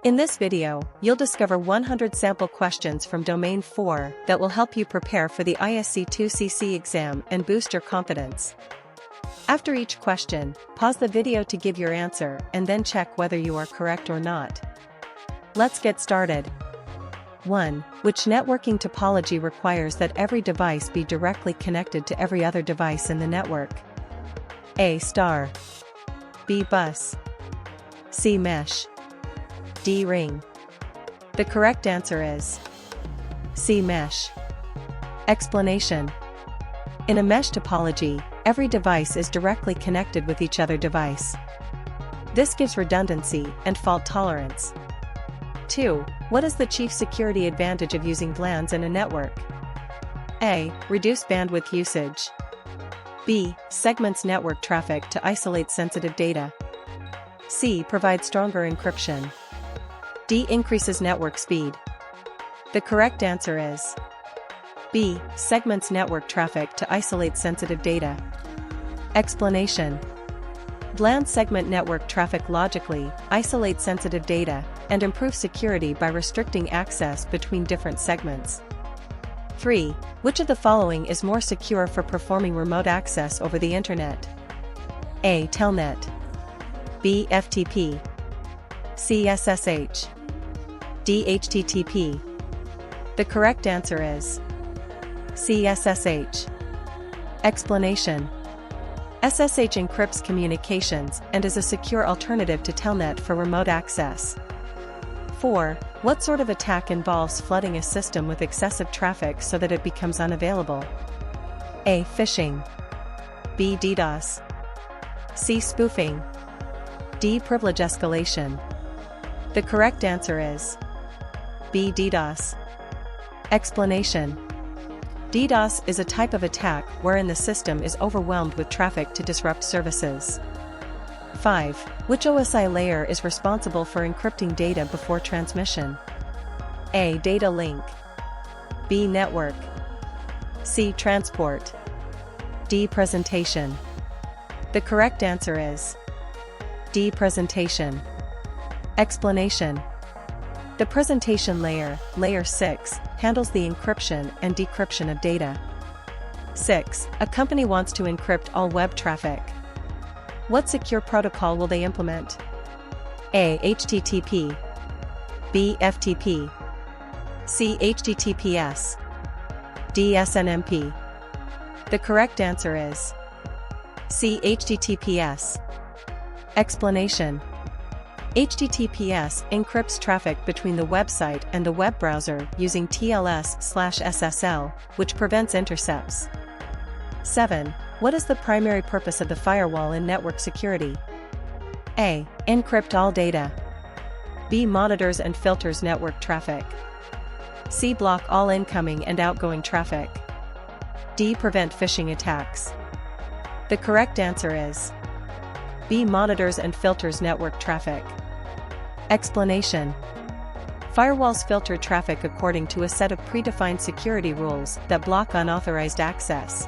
In this video, you'll discover 100 sample questions from Domain 4 that will help you prepare for the ISC2 CC exam and boost your confidence. After each question, pause the video to give your answer and then check whether you are correct or not. Let's get started. 1. Which networking topology requires that every device be directly connected to every other device in the network? A. Star. B. Bus. C. Mesh. D. Ring. The correct answer is C. Mesh. Explanation. In a mesh topology, every device is directly connected with each other device. This gives redundancy and fault tolerance. 2. What is the chief security advantage of using VLANs in a network? A. Reduced bandwidth usage. B. Segments network traffic to isolate sensitive data. C. Provides stronger encryption. D. Increases network speed. The correct answer is B. Segments network traffic to isolate sensitive data. Explanation. VLAN segment network traffic logically isolates sensitive data and improves security by restricting access between different segments. 3. Which of the following is more secure for performing remote access over the Internet? A. Telnet. B. FTP. C. SSH. D. HTTP. The correct answer is C. SSH. Explanation. SSH encrypts communications and is a secure alternative to Telnet for remote access. 4. What sort of attack involves flooding a system with excessive traffic so that it becomes unavailable? A. Phishing. B. DDoS. C. Spoofing. D. Privilege escalation. The correct answer is B. DDoS. Explanation. DDoS is a type of attack wherein the system is overwhelmed with traffic to disrupt services. 5. Which OSI layer is responsible for encrypting data before transmission? A. Data link. B. Network. C. Transport. D. Presentation. The correct answer is D. Presentation. Explanation. The presentation layer, layer 6, handles the encryption and decryption of data. 6. A company wants to encrypt all web traffic. What secure protocol will they implement? A. HTTP. B. FTP. C. HTTPS. D. SNMP. The correct answer is C. HTTPS. Explanation. HTTPS encrypts traffic between the website and the web browser using TLS/SSL, which prevents intercepts. 7. What is the primary purpose of the firewall in network security? A. Encrypt all data. B. Monitors and filters network traffic. C. Block all incoming and outgoing traffic. D. Prevent phishing attacks. The correct answer is B. Monitors and filters network traffic. Explanation. Firewalls filter traffic according to a set of predefined security rules that block unauthorized access.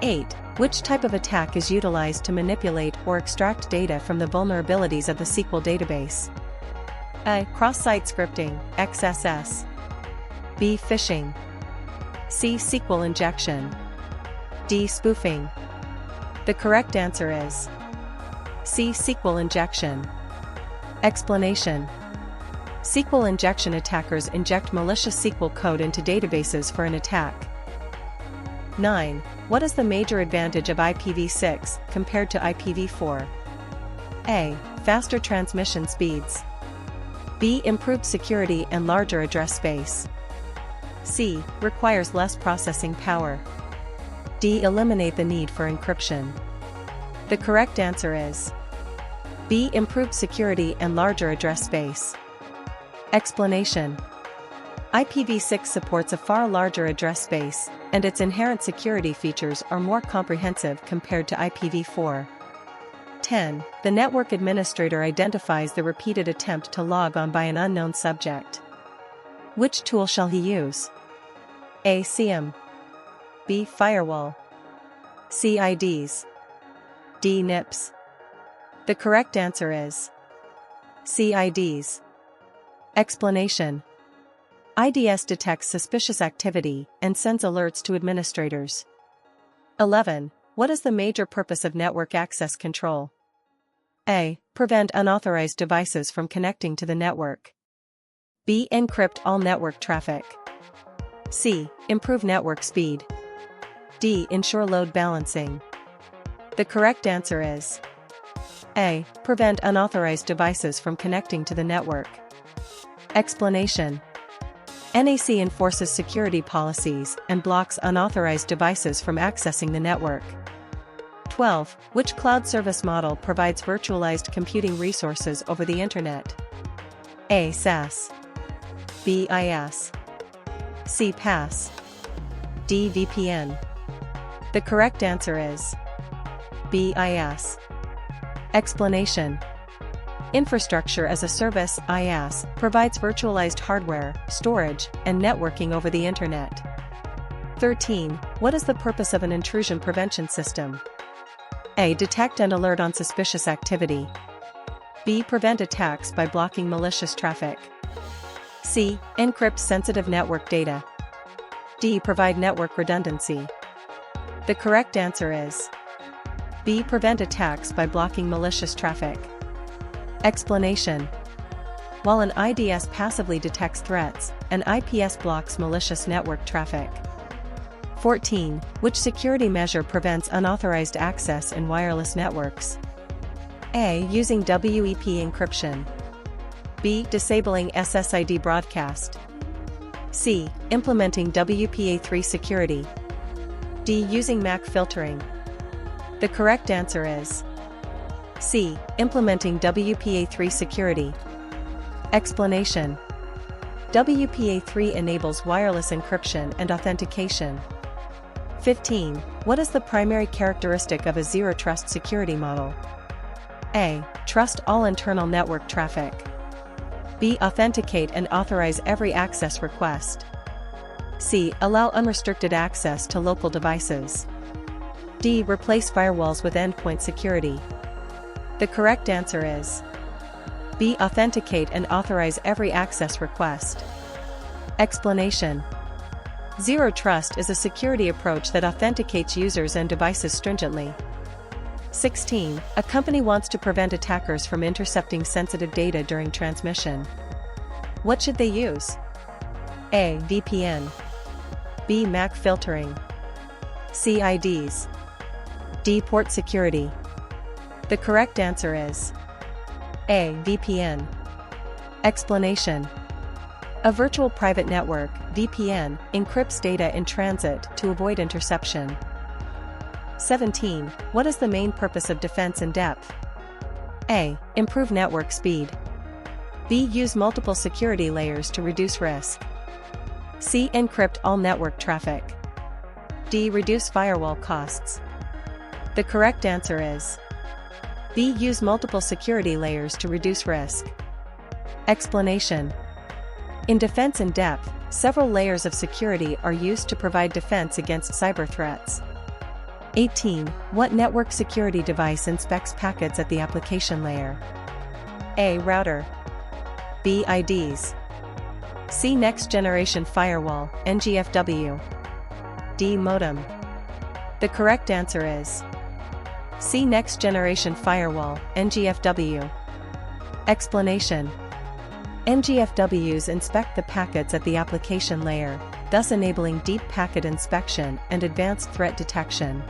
8. Which type of attack is utilized to manipulate or extract data from the vulnerabilities of the SQL database? A. Cross-site scripting, XSS. B. Phishing. C. SQL injection. D. Spoofing. The correct answer is C. SQL injection. Explanation. SQL injection attackers inject malicious SQL code into databases for an attack. 9. What is the major advantage of IPv6 compared to IPv4? A. Faster transmission speeds. B. Improved security and larger address space. C. Requires less processing power. D. Eliminate the need for encryption. The correct answer is B. Improved security and larger address space. Explanation. IPv6 supports a far larger address space, and its inherent security features are more comprehensive compared to IPv4. 10. The network administrator identifies the repeated attempt to log on by an unknown subject. Which tool shall he use? A. SIEM. B. Firewall. C. IDs. D. NIPS. The correct answer is C. IDs. Explanation. IDS detects suspicious activity and sends alerts to administrators. 11. What is the major purpose of network access control? A. Prevent unauthorized devices from connecting to the network. B. Encrypt all network traffic. C. Improve network speed. D. Ensure load balancing. The correct answer is A. Prevent unauthorized devices from connecting to the network. Explanation. NAC enforces security policies and blocks unauthorized devices from accessing the network. 12. Which cloud service model provides virtualized computing resources over the Internet? A. SaaS. B. IaaS. C. PaaS. D. VPN. The correct answer is B. IaaS. Explanation. Infrastructure as a Service (IaaS) provides virtualized hardware, storage, and networking over the Internet. 13. What is the purpose of an intrusion prevention system? A. Detect and alert on suspicious activity. B. Prevent attacks by blocking malicious traffic. C. Encrypt sensitive network data. D. Provide network redundancy. The correct answer is B. Prevent attacks by blocking malicious traffic. Explanation. While an IDS passively detects threats, an IPS blocks malicious network traffic. 14. Which security measure prevents unauthorized access in wireless networks? A. Using WEP encryption. B. Disabling SSID broadcast. C. Implementing WPA3 security. D. Using MAC filtering. The correct answer is C. Implementing WPA3 security. Explanation. WPA3 enables wireless encryption and authentication. 15. What is the primary characteristic of a zero-trust security model? A. Trust all internal network traffic. B. Authenticate and authorize every access request. C. Allow unrestricted access to local devices. D. Replace firewalls with endpoint security. The correct answer is B. Authenticate and authorize every access request. Explanation. Zero Trust is a security approach that authenticates users and devices stringently. 16. A company wants to prevent attackers from intercepting sensitive data during transmission. What should they use? A. VPN. B. MAC filtering. C. IDs. D. Port security. The correct answer is A. VPN. Explanation. A virtual private network, VPN, encrypts data in transit to avoid interception. 17. What is the main purpose of defense in depth? A. Improve network speed. B. Use multiple security layers to reduce risk. C. Encrypt all network traffic. D. Reduce firewall costs. The correct answer is B. Use multiple security layers to reduce risk. Explanation. In defense in depth, several layers of security are used to provide defense against cyber threats. 18. What network security device inspects packets at the application layer? A. Router. B. IDs. C. Next Generation Firewall, NGFW. D. Modem. The correct answer is C. Next Generation Firewall, NGFW. Explanation. NGFWs inspect the packets at the application layer, thus enabling deep packet inspection and advanced threat detection.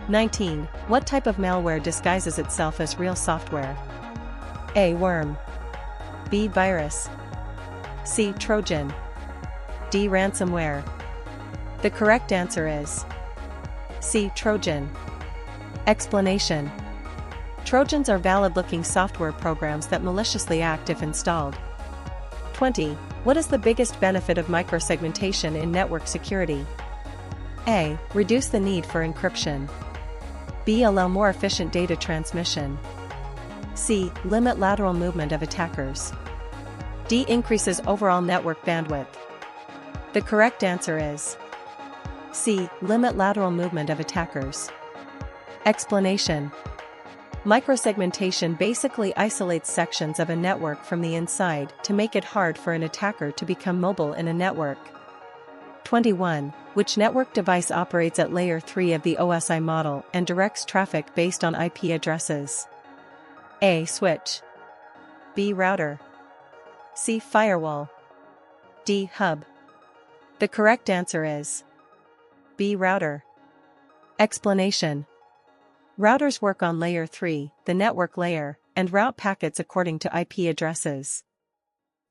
19. What type of malware disguises itself as real software? A. Worm. B. Virus. C. Trojan. D. Ransomware. The correct answer is C. Trojan. Explanation. Trojans are valid-looking software programs that maliciously act if installed. 20. What is the biggest benefit of microsegmentation in network security? A. Reduce the need for encryption. B. Allow more efficient data transmission. C. Limit lateral movement of attackers. D. Increases overall network bandwidth. The correct answer is C. Limit lateral movement of attackers. Explanation. Microsegmentation basically isolates sections of a network from the inside to make it hard for an attacker to become mobile in a network. 21. Which network device operates at layer 3 of the OSI model and directs traffic based on IP addresses? A. Switch. B. Router. C. Firewall. D. Hub. The correct answer is B. Router. Explanation. Routers work on layer 3, the network layer, and route packets according to IP addresses.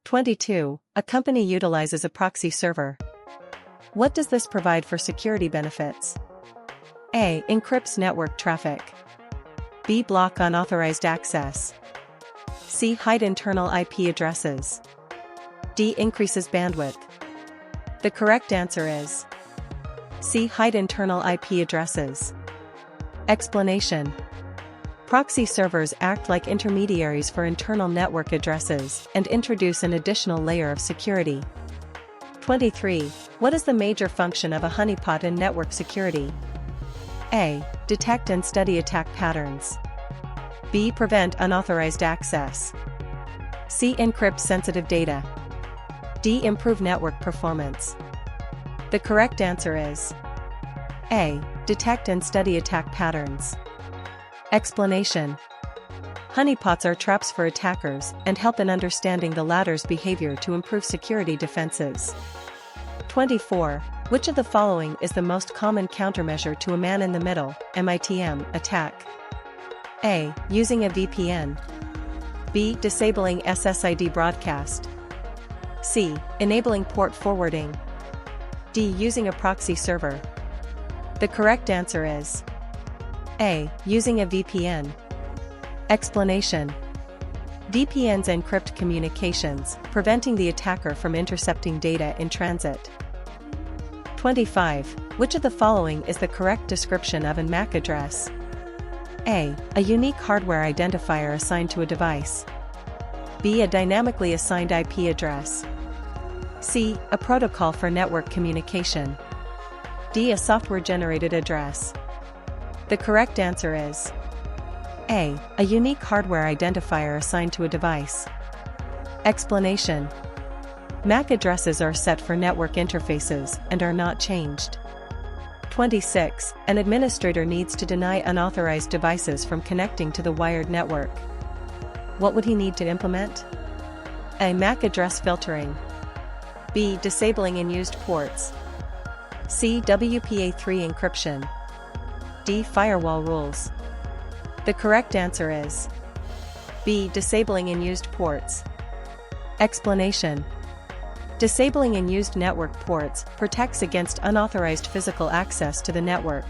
22. A company utilizes a proxy server. What does this provide for security benefits? A. Encrypts network traffic. B. Block unauthorized access. C. Hide internal IP addresses. D. Increases bandwidth. The correct answer is C. Hide internal IP addresses. Explanation. Proxy servers act like intermediaries for internal network addresses and introduce an additional layer of security. 23. What is the major function of a honeypot in network security? A. Detect and study attack patterns. B. Prevent unauthorized access. C. Encrypt sensitive data. D. Improve network performance. The correct answer is A. Detect and study attack patterns. Explanation. Honeypots are traps for attackers and help in understanding the latter's behavior to improve security defenses. 24. Which of the following is the most common countermeasure to a man-in-the-middle (MITM) attack? A. Using a VPN. B. Disabling SSID broadcast. C. Enabling port forwarding. D. Using a proxy server. The correct answer is A. Using a VPN. Explanation. VPNs encrypt communications, preventing the attacker from intercepting data in transit. 25. Which of the following is the correct description of an MAC address? A. A unique hardware identifier assigned to a device. B. A dynamically assigned IP address. C. A protocol for network communication. D. A software-generated address. The correct answer is A. A unique hardware identifier assigned to a device. Explanation. MAC addresses are set for network interfaces and are not changed. 26. An administrator needs to deny unauthorized devices from connecting to the wired network. What would he need to implement? A. MAC address filtering. B. Disabling unused ports. C. WPA3 encryption. D. Firewall rules. The correct answer is B. Disabling unused ports. Explanation. Disabling unused network ports protects against unauthorized physical access to the network.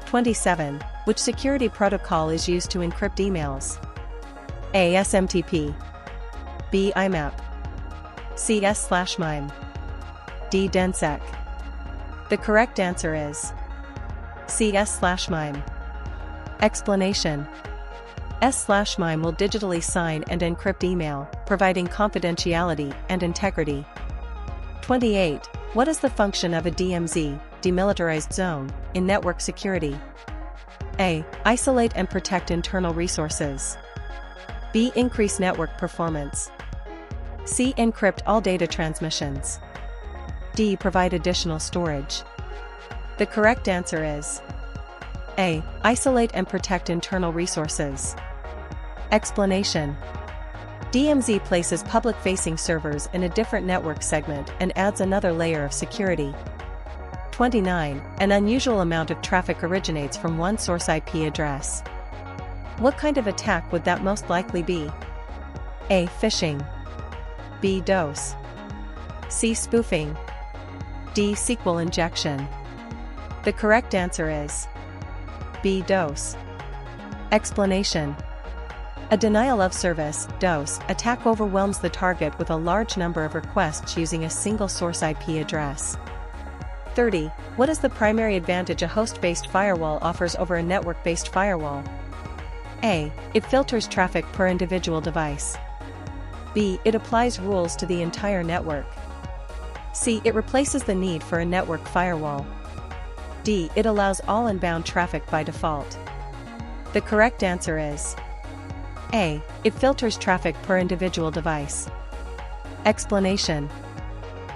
27. Which security protocol is used to encrypt emails? A. SMTP. B. IMAP. C. S/MIME. D. DENSEC. The correct answer is C. S/MIME. Explanation. S/MIME will digitally sign and encrypt email, providing confidentiality and integrity. 28. What is the function of a DMZ, demilitarized zone, in network security? A. Isolate and protect internal resources. B. Increase network performance. C. Encrypt all data transmissions. D. Provide additional storage. The correct answer is A. Isolate and protect internal resources. Explanation. DMZ places public-facing servers in a different network segment and adds another layer of security. 29. An unusual amount of traffic originates from one source IP address. What kind of attack would that most likely be? A. Phishing. B. DOS. C. Spoofing. D. SQL injection. The correct answer is B. DOS. Explanation. A denial of service (DOS) attack overwhelms the target with a large number of requests using a single source IP address. 30. What is the primary advantage a host-based firewall offers over a network-based firewall? A. It filters traffic per individual device. B. It applies rules to the entire network. C. It replaces the need for a network firewall. D. It allows all inbound traffic by default. The correct answer is A. It filters traffic per individual device. Explanation.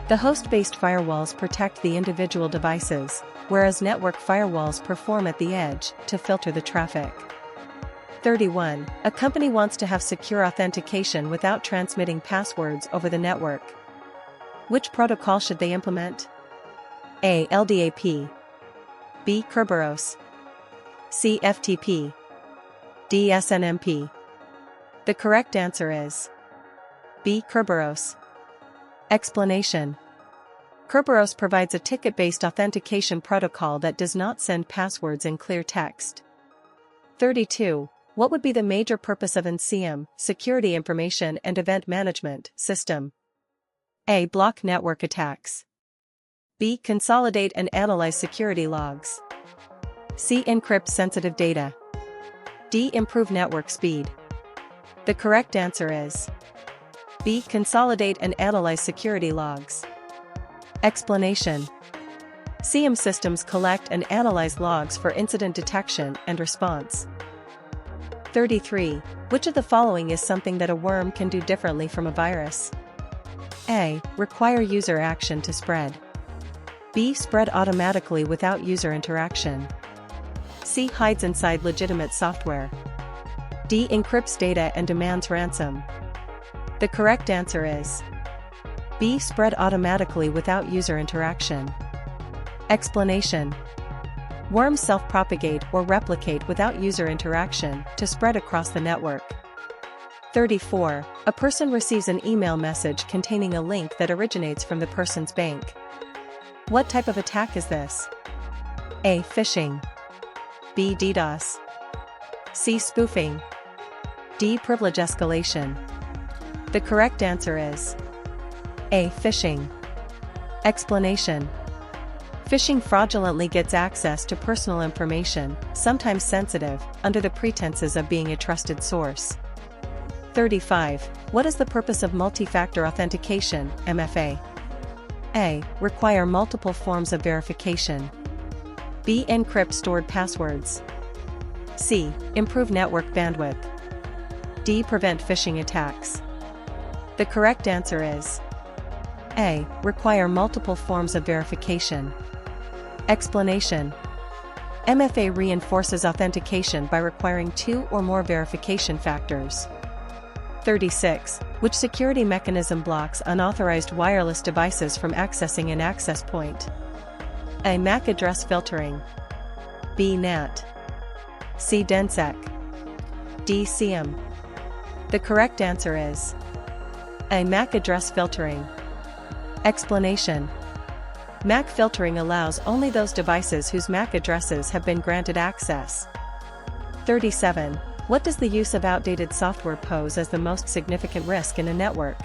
The host-based firewalls protect the individual devices, whereas network firewalls perform at the edge to filter the traffic. 31. A company wants to have secure authentication without transmitting passwords over the network. Which protocol should they implement? A. LDAP. B. Kerberos. C. FTP. D. SNMP. The correct answer is B. Kerberos. Explanation. Kerberos provides a ticket-based authentication protocol that does not send passwords in clear text. 32. What would be the major purpose of an SIEM, Security Information and Event Management, system? A. Block network attacks. B. Consolidate and analyze security logs. C. Encrypt sensitive data. D. Improve network speed. The correct answer is B. Consolidate and analyze security logs. Explanation. SIEM systems collect and analyze logs for incident detection and response. 33. Which of the following is something that a worm can do differently from a virus? A. Require user action to spread. B. Spread automatically without user interaction. C. Hides inside legitimate software. D. Encrypts data and demands ransom. The correct answer is B. Spread automatically without user interaction. Explanation. Worms self-propagate or replicate without user interaction to spread across the network. 34. A person receives an email message containing a link that originates from the person's bank. What type of attack is this? A. Phishing. B. DDoS. C. Spoofing. D. Privilege escalation. The correct answer is A. Phishing. Explanation. Phishing fraudulently gets access to personal information, sometimes sensitive, under the pretenses of being a trusted source. 35. What is the purpose of multi-factor authentication, MFA? A. Require multiple forms of verification. B. Encrypt stored passwords. C. Improve network bandwidth. D. Prevent phishing attacks. The correct answer is A. Require multiple forms of verification. Explanation. MFA reinforces authentication by requiring 2 or more verification factors. 36. Which security mechanism blocks unauthorized wireless devices from accessing an access point? A. MAC address filtering. B. NAT. C. DENSEC. D. SIEM. The correct answer is A. MAC address filtering. Explanation. MAC filtering allows only those devices whose MAC addresses have been granted access. 37. What does the use of outdated software pose as the most significant risk in a network?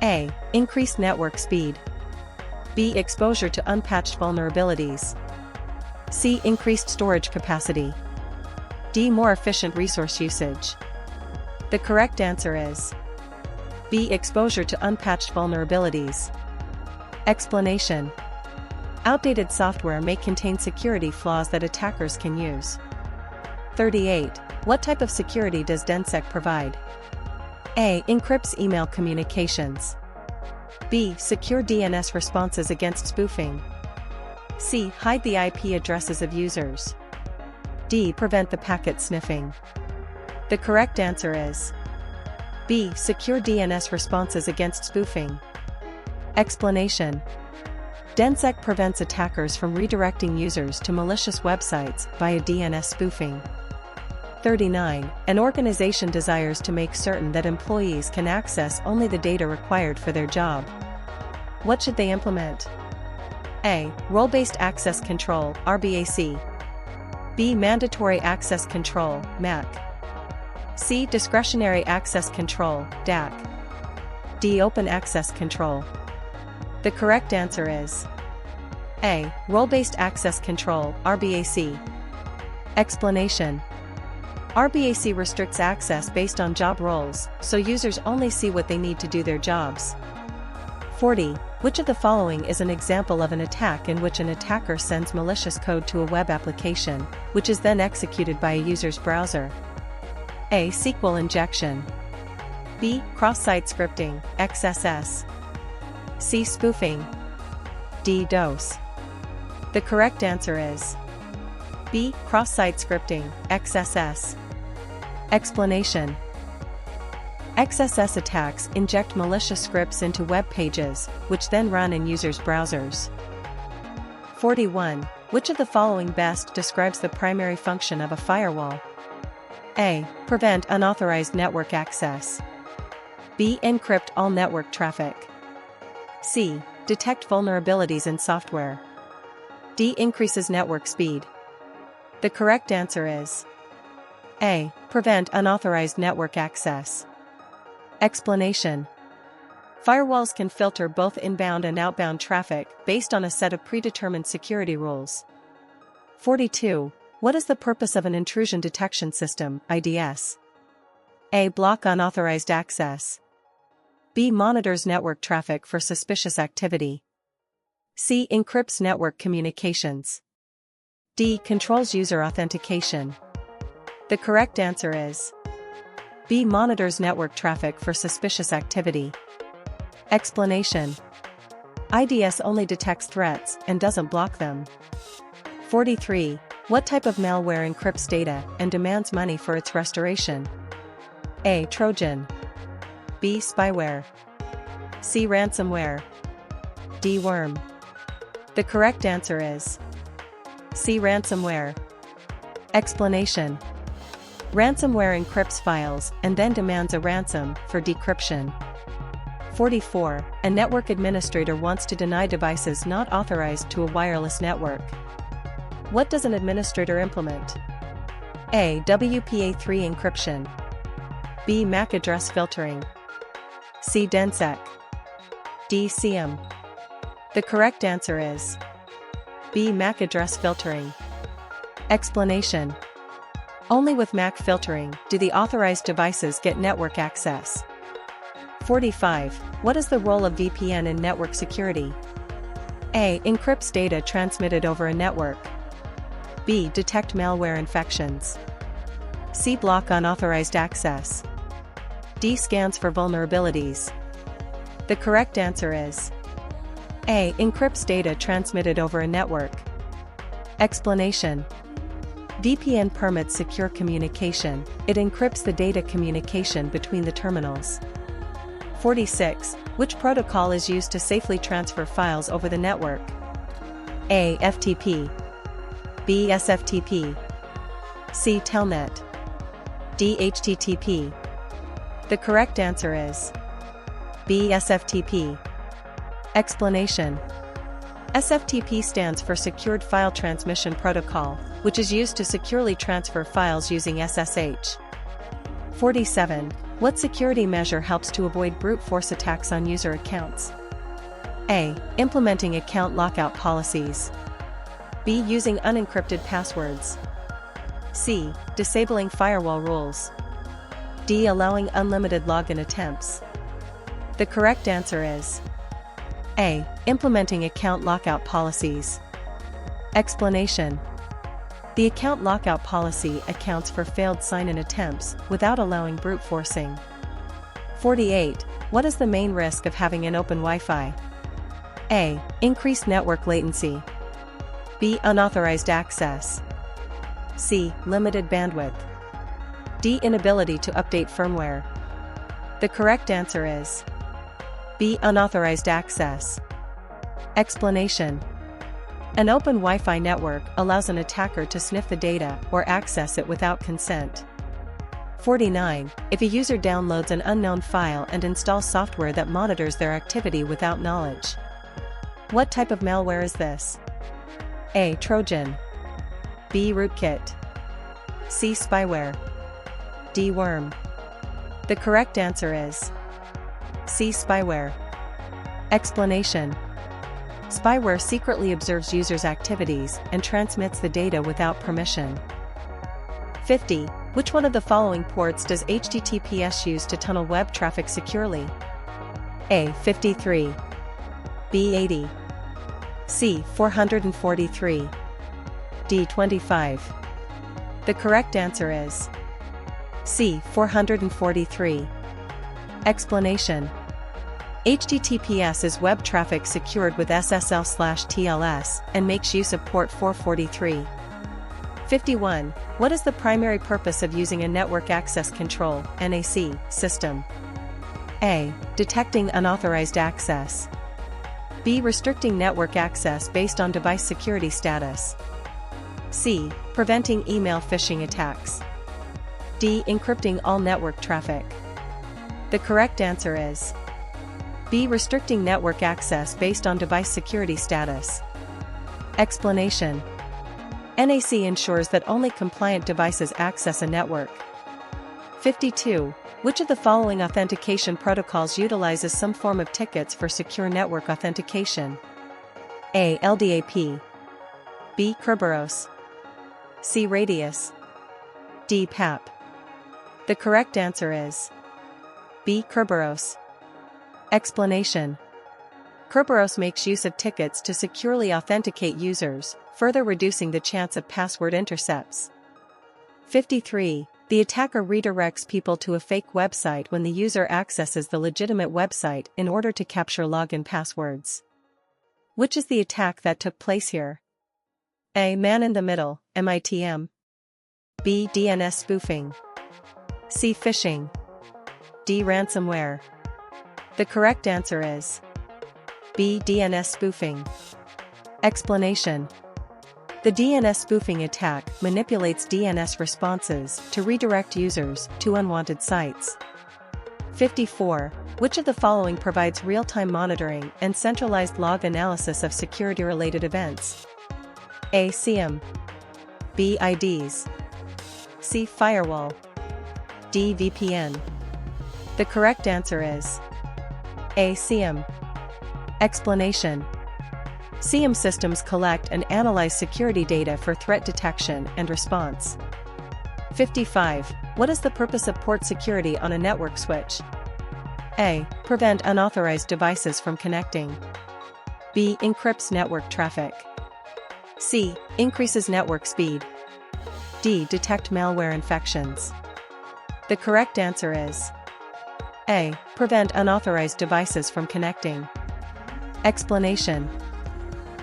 A. Increased network speed. B. Exposure to unpatched vulnerabilities. C. Increased storage capacity. D. More efficient resource usage. The correct answer is B. Exposure to unpatched vulnerabilities. Explanation. Outdated software may contain security flaws that attackers can use. 38. What type of security does DENSEC provide? A. Encrypts email communications. B. Secure DNS responses against spoofing. C. Hide the IP addresses of users. D. Prevent the packet sniffing. The correct answer is B. Secure DNS responses against spoofing. Explanation. DENSEC prevents attackers from redirecting users to malicious websites via DNS spoofing. 39. An organization desires to make certain that employees can access only the data required for their job. What should they implement? A. Role-based access control, RBAC. B. Mandatory access control, MAC. C. Discretionary access control, DAC. D. Open access control. The correct answer is A. Role-based access control, RBAC. Explanation. RBAC restricts access based on job roles, so users only see what they need to do their jobs. 40. Which of the following is an example of an attack in which an attacker sends malicious code to a web application, which is then executed by a user's browser? A. SQL injection. B. Cross-site scripting, XSS. C. Spoofing. D. DOS. The correct answer is B. Cross-site scripting, XSS. Explanation. XSS attacks inject malicious scripts into web pages, which then run in users' browsers. 41. Which of the following best describes the primary function of a firewall? A. Prevent unauthorized network access. B. Encrypt all network traffic. C. Detect vulnerabilities in software. D. Increases network speed. The correct answer is A. Prevent unauthorized network access. Explanation. Firewalls can filter both inbound and outbound traffic based on a set of predetermined security rules. 42. What is the purpose of an intrusion detection system, IDS? A. Block unauthorized access. B. Monitors network traffic for suspicious activity. C. Encrypts network communications. D. Controls user authentication. The correct answer is B. Monitors network traffic for suspicious activity. Explanation. IDS only detects threats and doesn't block them. 43. What type of malware encrypts data and demands money for its restoration? A. Trojan. B. Spyware. C. Ransomware. D. Worm. The correct answer is C. Ransomware. Explanation. Ransomware encrypts files and then demands a ransom for decryption. 44. A network administrator wants to deny devices not authorized to a wireless network. What does an administrator implement? A. WPA3 encryption. B. MAC address filtering. C. DenSec. D. SIEM. The correct answer is B. MAC address filtering. Explanation. Only with MAC filtering do the authorized devices get network access. 45. What is the role of VPN in network security? A. Encrypts data transmitted over a network. B. Detect malware infections. C. Block unauthorized access. D. Scans for vulnerabilities. The correct answer is A. Encrypts data transmitted over a network. Explanation. VPN permits secure communication. It encrypts the data communication between the terminals. 46. Which protocol is used to safely transfer files over the network? A. FTP. B. SFTP. C. Telnet. D. HTTP. The correct answer is B. SFTP. Explanation. SFTP stands for Secured File Transmission Protocol, which is used to securely transfer files using SSH. 47. What security measure helps to avoid brute force attacks on user accounts? A. Implementing account lockout policies. B. Using unencrypted passwords. C. Disabling firewall rules. D. Allowing unlimited login attempts. The correct answer is A. Implementing account lockout policies. Explanation. The account lockout policy accounts for failed sign-in attempts without allowing brute forcing. 48. What is the main risk of having an open Wi-Fi? A. Increased network latency. B. Unauthorized access. C. Limited bandwidth. D. Inability to update firmware. The correct answer is B. Unauthorized access. Explanation. An open Wi-Fi network allows an attacker to sniff the data or access it without consent. 49. If a user downloads an unknown file and installs software that monitors their activity without knowledge. What type of malware is this? A. Trojan. B. Rootkit. C. Spyware. D. Worm. The correct answer is C. Spyware. Explanation. Spyware secretly observes users' activities and transmits the data without permission. 50. Which one of the following ports does HTTPS use to tunnel web traffic securely? A. 53. B. 80. C. 443. D. 25. The correct answer is C. 443. Explanation. HTTPS is web traffic secured with SSL/TLS and makes use of port 443. 51. What is the primary purpose of using a network access control (NAC) system? A. Detecting unauthorized access. B. Restricting network access based on device security status. C. Preventing email phishing attacks. D. Encrypting all network traffic. The correct answer is B. Restricting network access based on device security status. Explanation. NAC ensures that only compliant devices access a network. 52. Which of the following authentication protocols utilizes some form of tickets for secure network authentication? A. LDAP. B. Kerberos. C. Radius. D. PAP. The correct answer is B. Kerberos. Explanation. Kerberos makes use of tickets to securely authenticate users, further reducing the chance of password intercepts. 53. The attacker redirects people to a fake website when the user accesses the legitimate website in order to capture login passwords. Which is the attack that took place here? A. Man-in-the-middle, MITM. B. DNS spoofing. C. Phishing. D. Ransomware. The correct answer is B. DNS spoofing. Explanation. The DNS spoofing attack manipulates DNS responses to redirect users to unwanted sites. 54. Which of the following provides real-time monitoring and centralized log analysis of security-related events? A. SIEM. B. IDs. C. Firewall. D. VPN. The correct answer is A. SIEM. Explanation. SIEM systems collect and analyze security data for threat detection and response. 55. What is the purpose of port security on a network switch? A. Prevent unauthorized devices from connecting. B. Encrypts network traffic. C. Increases network speed. D. Detect malware infections. The correct answer is A. Prevent unauthorized devices from connecting. Explanation.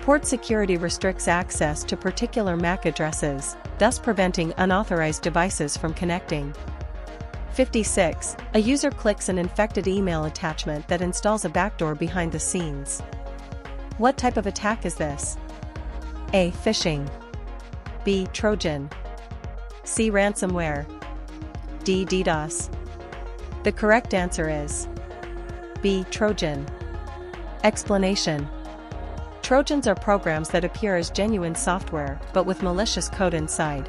Port security restricts access to particular MAC addresses, thus preventing unauthorized devices from connecting. 56. A user clicks an infected email attachment that installs a backdoor behind the scenes. What type of attack is this? A. Phishing. B. Trojan. C. Ransomware. D. DDoS. The correct answer is B. Trojan. Explanation. Trojans are programs that appear as genuine software but with malicious code inside.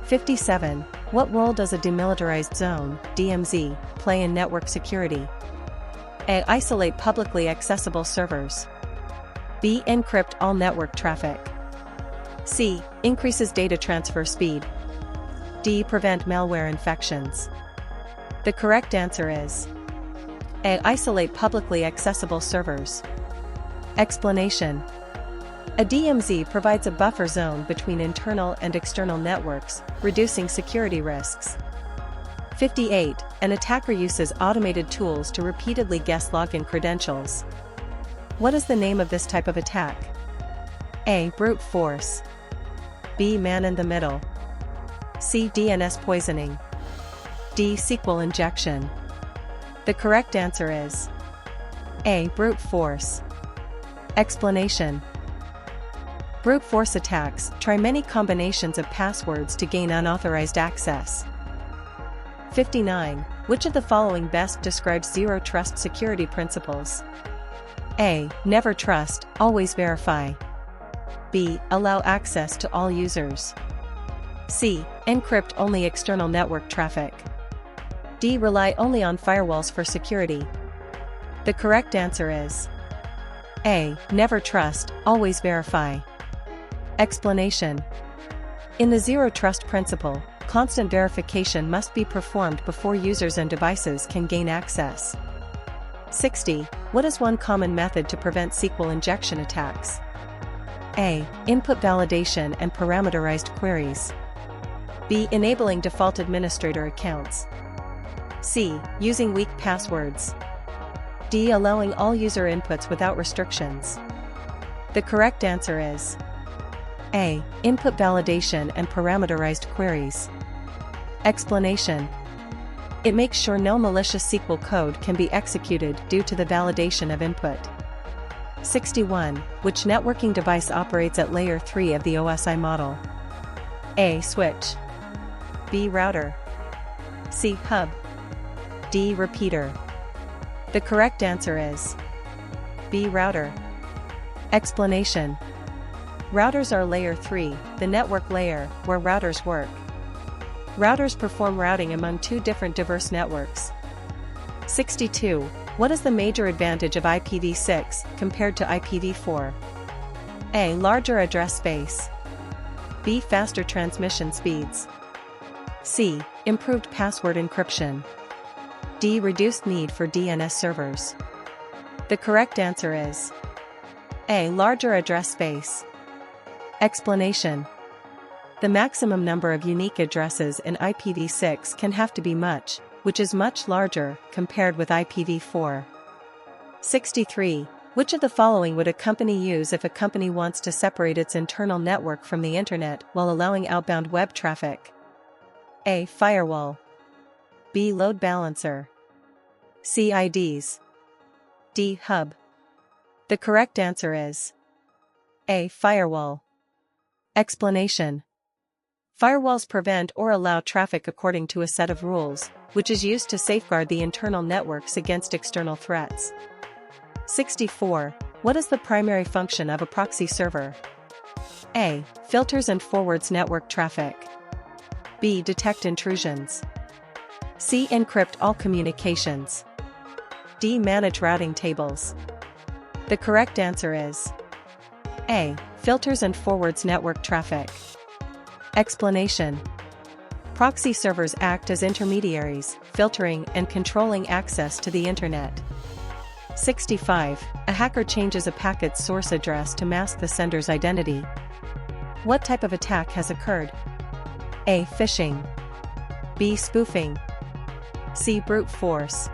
57. What role does a demilitarized zone, DMZ, play in network security? A. Isolate publicly accessible servers. B. Encrypt all network traffic. C. Increases data transfer speed. D. Prevent malware infections. The correct answer is A. Isolate publicly accessible servers. Explanation. A DMZ provides a buffer zone between internal and external networks, reducing security risks. 58. An attacker uses automated tools to repeatedly guess login credentials. What is the name of this type of attack? A. Brute force. B. Man-in-the-middle. C. DNS poisoning. D. SQL injection. The correct answer is A. Brute force. Explanation. Brute force attacks try many combinations of passwords to gain unauthorized access. 59. Which of the following best describes zero trust security principles? A. Never trust, always verify. B. Allow access to all users. C. Encrypt only external network traffic. D. Rely only on firewalls for security. The correct answer is A. Never trust, always verify. Explanation. In the zero trust principle, constant verification must be performed before users and devices can gain access. 60. What is one common method to prevent SQL injection attacks? A. Input validation and parameterized queries. B. Enabling default administrator accounts. C. Using weak passwords. D. Allowing all user inputs without restrictions. The correct answer is A. Input validation and parameterized queries. Explanation: it makes sure no malicious SQL code can be executed due to the validation of input. 61. Which networking device operates at layer 3 of the OSI model? A. Switch. B. Router. C. Hub. D. Repeater. The correct answer is B. Router. Explanation: routers are layer 3, the network layer, where routers work. Routers perform routing among two different diverse networks. 62. What is the major advantage of IPv6 compared to IPv4? A. Larger address space. B. Faster transmission speeds. C. Improved password encryption. D. Reduced need for DNS servers. The correct answer is A. Larger address space. Explanation: the maximum number of unique addresses in IPv6 can have to be much, which is much larger compared with IPv4. 63. Which of the following would a company use if a company wants to separate its internal network from the internet while allowing outbound web traffic? A. Firewall. B. Load balancer. C. IDs. D. Hub. The correct answer is A. Firewall. Explanation: firewalls prevent or allow traffic according to a set of rules, which is used to safeguard the internal networks against external threats. 64. What is the primary function of a proxy server? A. Filters and forwards network traffic. B. Detect intrusions. C. Encrypt all communications. D. Manage routing tables. The correct answer is A. Filters and forwards network traffic. Explanation: proxy servers act as intermediaries, filtering and controlling access to the internet. 65. A hacker changes a packet's source address to mask the sender's identity. What type of attack has occurred? A. Phishing. B. Spoofing. C. Brute force.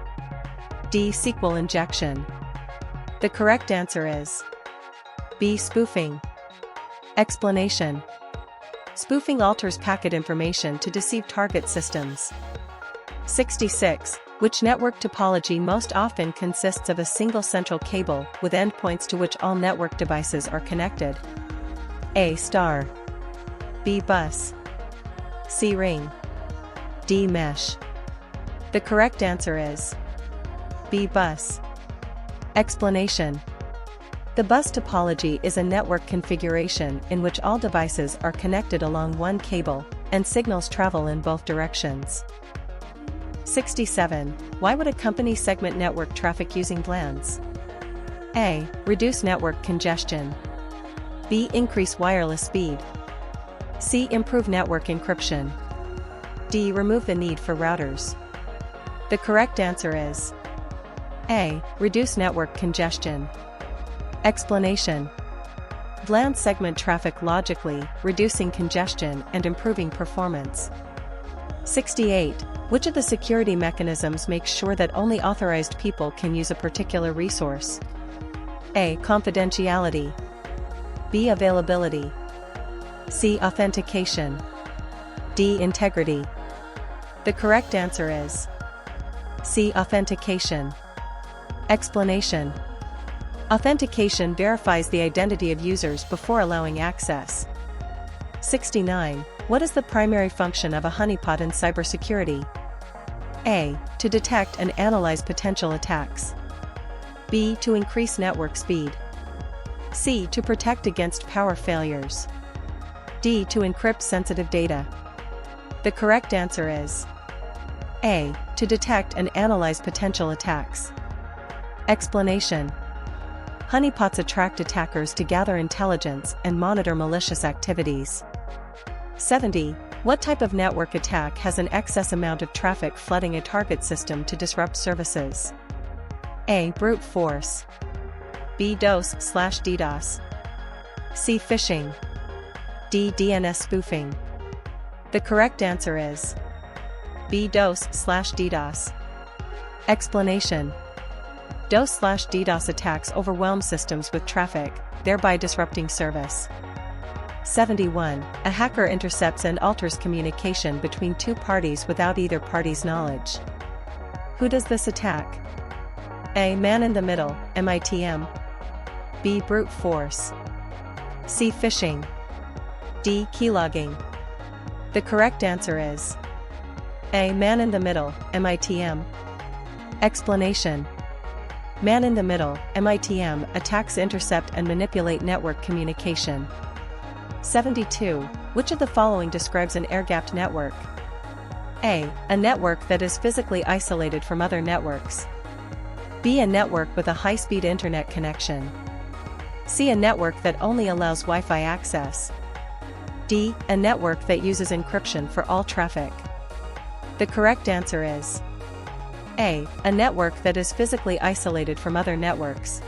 D. SQL injection. The correct answer is B. Spoofing. Explanation: spoofing alters packet information to deceive target systems. 66. Which network topology most often consists of a single central cable with endpoints to which all network devices are connected? A. Star. B. Bus. C. Ring. D. Mesh. The correct answer is B. Bus. Explanation: the bus topology is a network configuration in which all devices are connected along one cable, and signals travel in both directions. 67. Why would a company segment network traffic using VLANs? A. Reduce network congestion. B. Increase wireless speed. C. Improve network encryption. D. Remove the need for routers. The correct answer is A. Reduce network congestion. Explanation: VLAN segment traffic logically, reducing congestion and improving performance. 68. Which of the security mechanisms makes sure that only authorized people can use a particular resource? A. Confidentiality. B. Availability. C. Authentication. D. Integrity. The correct answer is C. Authentication. Explanation: authentication verifies the identity of users before allowing access. 69. What is the primary function of a honeypot in cybersecurity? A. To detect and analyze potential attacks. B. To increase network speed. C. To protect against power failures. D. To encrypt sensitive data. The correct answer is A. To detect and analyze potential attacks. Explanation: honeypots attract attackers to gather intelligence and monitor malicious activities. 70. What type of network attack has an excess amount of traffic flooding a target system to disrupt services? A. Brute force. B. DOS/DDoS. C. Phishing. D. DNS spoofing. The correct answer is B. DOS/DDoS. Explanation. DOS/DDoS attacks overwhelm systems with traffic, thereby disrupting service. 71. A hacker intercepts and alters communication between two parties without either party's knowledge. Who does this attack? A. Man in the middle, MITM. B. Brute force. C. Phishing. D. Keylogging. The correct answer is A. Man in the middle, MITM. Explanation. Man in the middle, MITM, attacks intercept and manipulate network communication. 72. Which of the following describes an air-gapped network? A. A network that is physically isolated from other networks. B. A network with a high-speed internet connection. C. A network that only allows Wi-Fi access. D. A network that uses encryption for all traffic. The correct answer is A. A network that is physically isolated from other networks.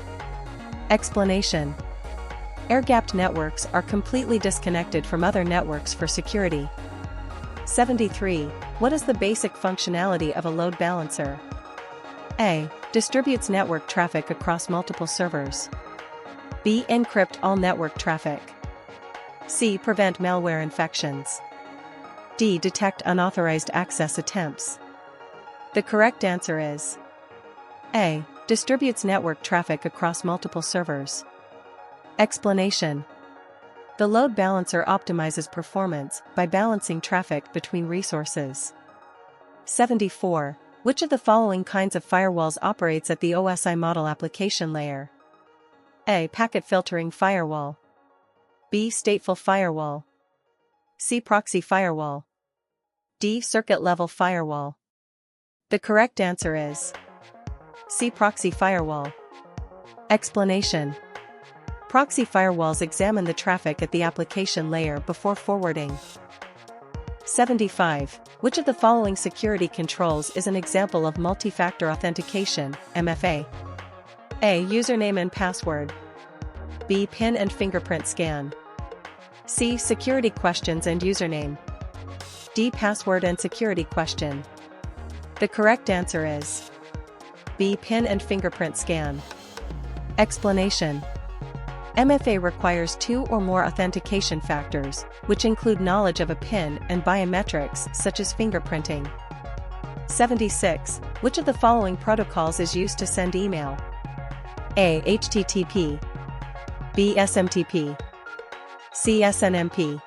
Explanation. Air-gapped networks are completely disconnected from other networks for security. 73. What is the basic functionality of a load balancer? A. Distributes network traffic across multiple servers. B. Encrypt all network traffic. C. Prevent malware infections. D. Detect unauthorized access attempts. The correct answer is A. Distributes network traffic across multiple servers. Explanation. The load balancer optimizes performance by balancing traffic between resources. 74. Which of the following kinds of firewalls operates at the OSI model application layer? A. Packet filtering firewall. B. Stateful firewall. C. Proxy firewall. D. Circuit level firewall. The correct answer is C. Proxy firewall. Explanation. Proxy firewalls examine the traffic at the application layer before forwarding. 75. Which of the following security controls is an example of multi-factor authentication, MFA? A. Username and password. B. PIN and fingerprint scan. C. Security questions and username. D. Password and security question. The correct answer is B. PIN and fingerprint scan. Explanation. MFA requires 2 or more authentication factors, which include knowledge of a PIN and biometrics such as fingerprinting. 76. Which of the following protocols is used to send email? A. HTTP. B. SMTP. C. SNMP.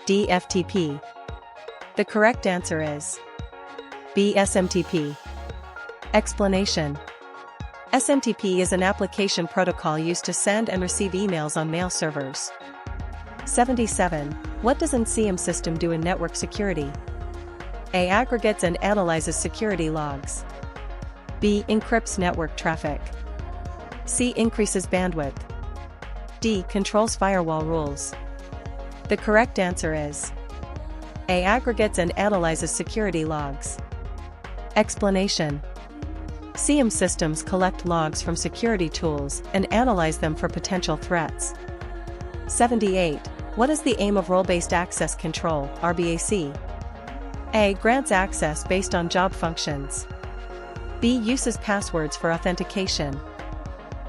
D. FTP. The correct answer is B. SMTP. Explanation. SMTP is an application protocol used to send and receive emails on mail servers. 77. What does an SIEM system do in network security? A. Aggregates and analyzes security logs. B. Encrypts network traffic. C. Increases bandwidth. D. Controls firewall rules. The correct answer is A. Aggregates and analyzes security logs. Explanation. SIEM systems collect logs from security tools and analyze them for potential threats. 78. What is the aim of role-based access control, RBAC? A. Grants access based on job functions. B. Uses passwords for authentication.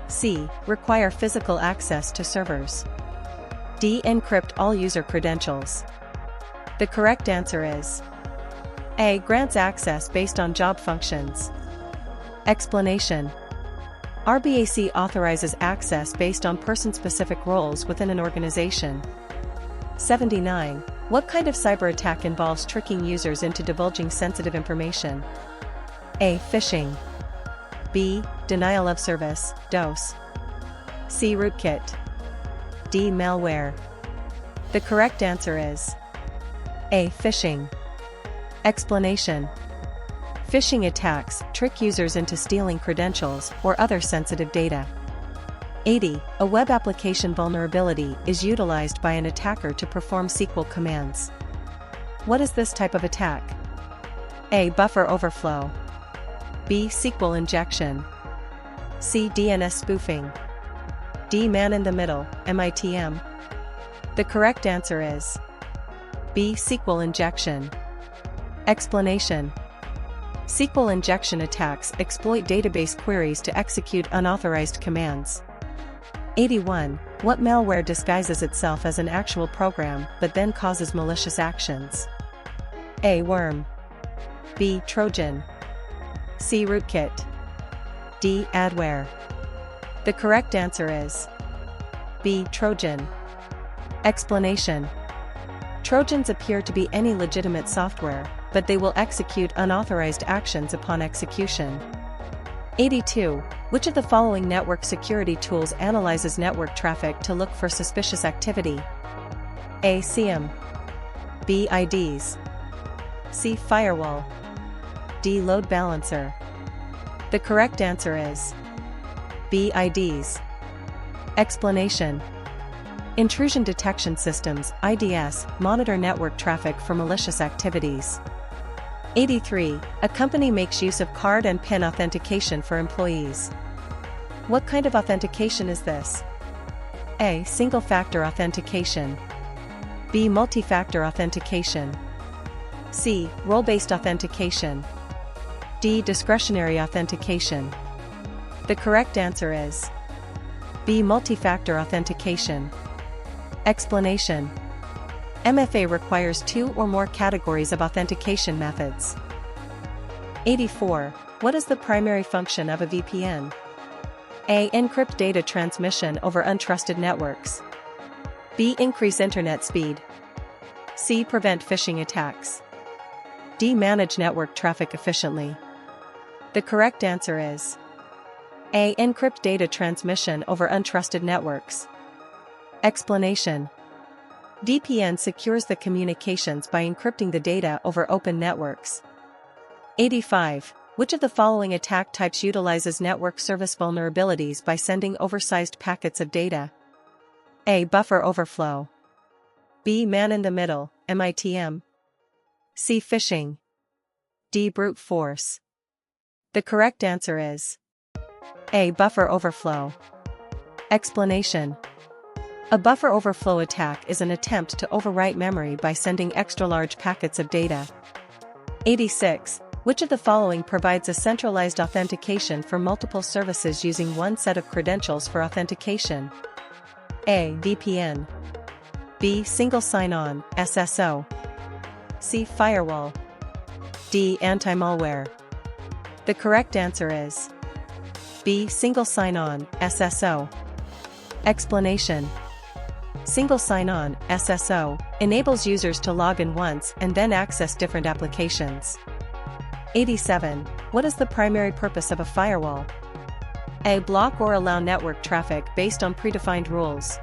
C. Require physical access to servers. D. Encrypt all user credentials. The correct answer is A. Grants access based on job functions. Explanation. RBAC authorizes access based on person-specific roles within an organization. 79. What kind of cyber attack involves tricking users into divulging sensitive information? A. Phishing. B. Denial of service, DOS. C. Rootkit. D. Malware. The correct answer is A. Phishing. Explanation. Phishing attacks trick users into stealing credentials or other sensitive data. 80. A web application vulnerability is utilized by an attacker to perform SQL commands. What is this type of attack? A. Buffer overflow. B. SQL injection. C. DNS spoofing. D. Man-in-the-middle, MITM. The correct answer is B. SQL injection. Explanation. SQL injection attacks exploit database queries to execute unauthorized commands. 81. What malware disguises itself as an actual program but then causes malicious actions? A. Worm. B. Trojan. C. Rootkit. D. Adware. The correct answer is B. Trojan. Explanation. Trojans appear to be any legitimate software, but they will execute unauthorized actions upon execution. 82. Which of the following network security tools analyzes network traffic to look for suspicious activity? A. SIEM. B. IDs. C. Firewall. D. Load balancer. The correct answer is B. IDs. Explanation. Intrusion detection systems, IDS, monitor network traffic for malicious activities. 83. A company makes use of card and PIN authentication for employees. What kind of authentication is this? A. Single-factor authentication. B. Multi-factor authentication. C. Role-based authentication. D. Discretionary authentication. The correct answer is B. Multi-factor authentication. Explanation. MFA requires 2 or more categories of authentication methods. 84. What is the primary function of a VPN? A. Encrypt data transmission over untrusted networks. B. Increase internet speed. C. Prevent phishing attacks. D. Manage network traffic efficiently. The correct answer is A. Encrypt data transmission over untrusted networks. Explanation. VPN secures the communications by encrypting the data over open networks. 85. Which of the following attack types utilizes network service vulnerabilities by sending oversized packets of data? A. Buffer overflow. B. Man-in-the-middle, MITM. C. Phishing. D. Brute force. The correct answer is A. Buffer overflow. Explanation. A buffer overflow attack is an attempt to overwrite memory by sending extra-large packets of data. 86. Which of the following provides a centralized authentication for multiple services using one set of credentials for authentication? A. VPN. B. Single sign-on, SSO. C. Firewall. D. Anti-malware. The correct answer is B. Single sign-on, SSO. Explanation. Single sign-on, SSO, enables users to log in once and then access different applications. 87. What is the primary purpose of a firewall? A. Block or allow network traffic based on predefined rules.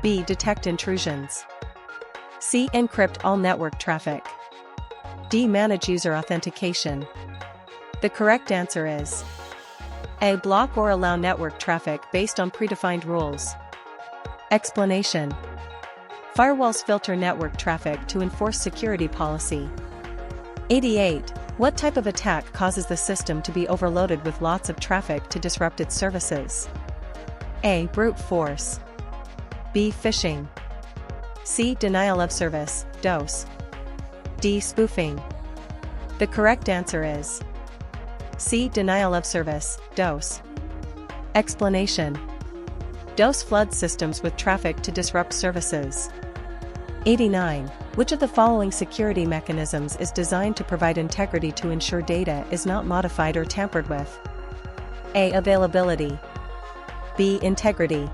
B. Detect intrusions. C. Encrypt all network traffic. D. Manage user authentication. The correct answer is A. Block or allow network traffic based on predefined rules. Explanation. Firewalls filter network traffic to enforce security policy. 88. What type of attack causes the system to be overloaded with lots of traffic to disrupt its services? A. Brute force. B. Phishing. C. Denial of service, DOS. D. Spoofing. The correct answer is C. Denial of service, DOS. Explanation. DOS floods systems with traffic to disrupt services. 89. Which of the following security mechanisms is designed to provide integrity to ensure data is not modified or tampered with? A. Availability. B. Integrity.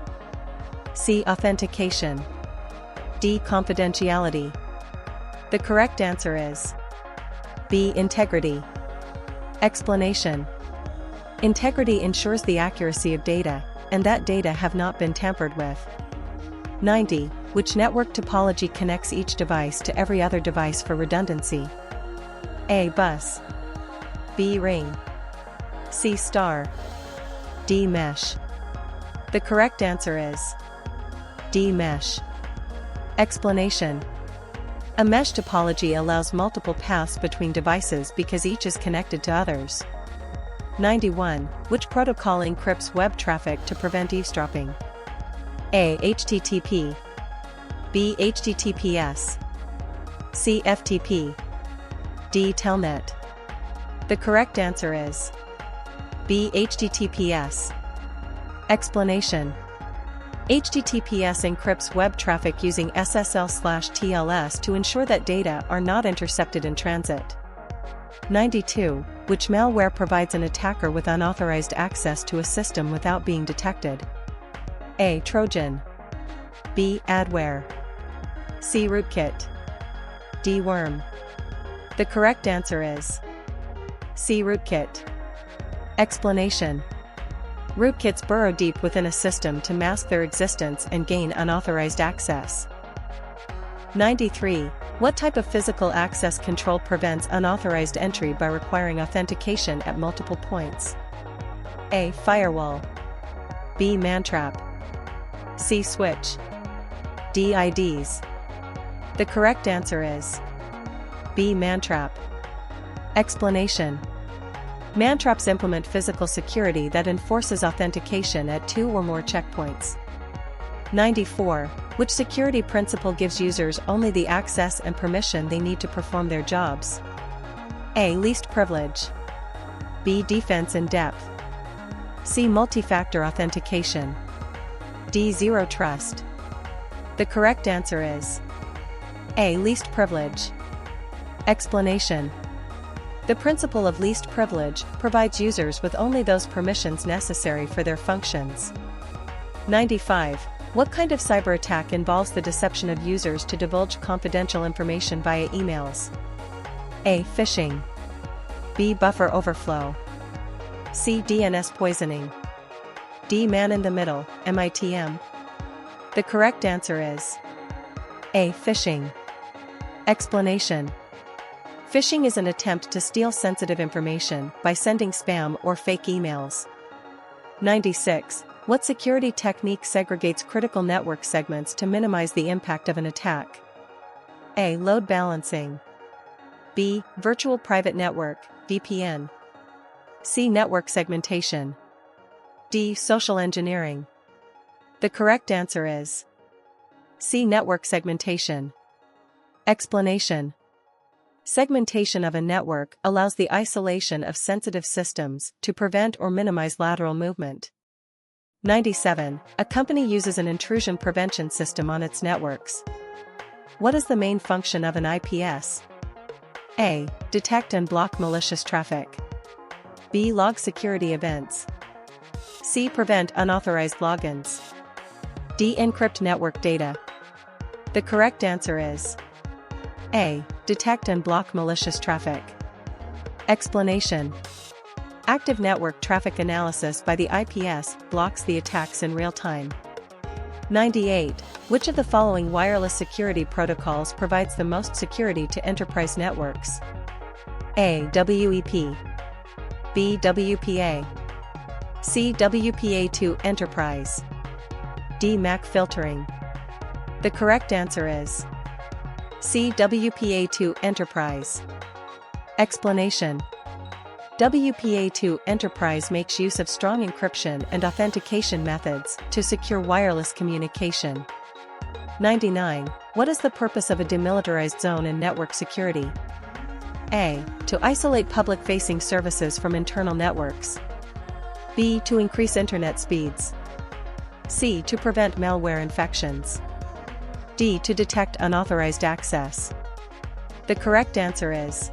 C. Authentication. D. Confidentiality. The correct answer is B. Integrity. Explanation. Integrity ensures the accuracy of data, and that data have not been tampered with. 90. Which network topology connects each device to every other device for redundancy? A. Bus. B. Ring. C. Star. D. Mesh. The correct answer is D. Mesh. Explanation. A mesh topology allows multiple paths between devices because each is connected to others. 91. Which protocol encrypts web traffic to prevent eavesdropping? A. HTTP. B. HTTPS. C. FTP. D. Telnet. The correct answer is B. HTTPS. Explanation: HTTPS encrypts web traffic using SSL/TLS to ensure that data are not intercepted in transit. 92. Which malware provides an attacker with unauthorized access to a system without being detected? A. Trojan. B. Adware. C. Rootkit. D. Worm. The correct answer is C. Rootkit. Explanation: rootkits burrow deep within a system to mask their existence and gain unauthorized access. 93. What type of physical access control prevents unauthorized entry by requiring authentication at multiple points? A. Firewall. B. Mantrap. C. Switch. D. IDs. The correct answer is B. Mantrap. Explanation: mantraps implement physical security that enforces authentication at 2 or more checkpoints. 94. Which security principle gives users only the access and permission they need to perform their jobs? A. Least privilege. B. Defense in depth. C. Multi-factor authentication. D. Zero trust. The correct answer is A. Least privilege. Explanation: the principle of least privilege provides users with only those permissions necessary for their functions. 95. What kind of cyber attack involves the deception of users to divulge confidential information via emails? A. Phishing. B. Buffer overflow. C. DNS poisoning. D. Man-in-the-middle, MITM. The correct answer is A. Phishing. Explanation: phishing is an attempt to steal sensitive information by sending spam or fake emails. 96. What security technique segregates critical network segments to minimize the impact of an attack? A. Load balancing. B. Virtual private network, VPN. C. Network segmentation. D. Social engineering. The correct answer is C. Network segmentation. Explanation: segmentation of a network allows the isolation of sensitive systems to prevent or minimize lateral movement. 97. A company uses an intrusion prevention system on its networks. What is the main function of an IPS? A. Detect and block malicious traffic. B. Log security events. C. Prevent unauthorized logins. D. Encrypt network data. The correct answer is A. Detect and block malicious traffic. Explanation: active network traffic analysis by the IPS blocks the attacks in real time. 98. Which of the following wireless security protocols provides the most security to enterprise networks? A. WEP. B. WPA. C. WPA2 Enterprise. D. MAC filtering. The correct answer is C. WPA2 Enterprise. Explanation: WPA2 Enterprise makes use of strong encryption and authentication methods to secure wireless communication. 99. What is the purpose of a demilitarized zone in network security? A. To isolate public-facing services from internal networks. B. To increase internet speeds. C. To prevent malware infections. D. To detect unauthorized access. The correct answer is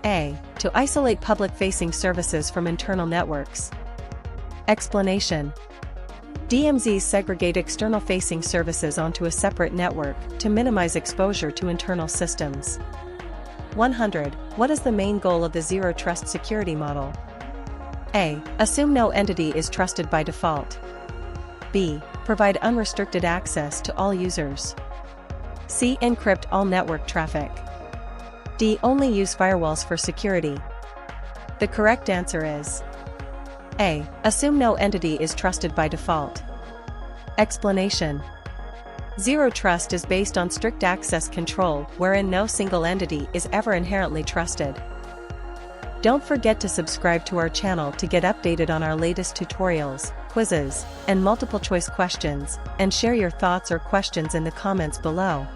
A. To isolate public-facing services from internal networks. Explanation: DMZs segregate external-facing services onto a separate network to minimize exposure to internal systems. 100. What is the main goal of the Zero Trust security model? A. Assume no entity is trusted by default. B. Provide unrestricted access to all users. C. Encrypt all network traffic. D. Only use firewalls for security. The correct answer is A. Assume no entity is trusted by default. Explanation: Zero Trust is based on strict access control wherein no single entity is ever inherently trusted. Don't forget to subscribe to our channel to get updated on our latest tutorials, quizzes, and multiple choice questions, and share your thoughts or questions in the comments below.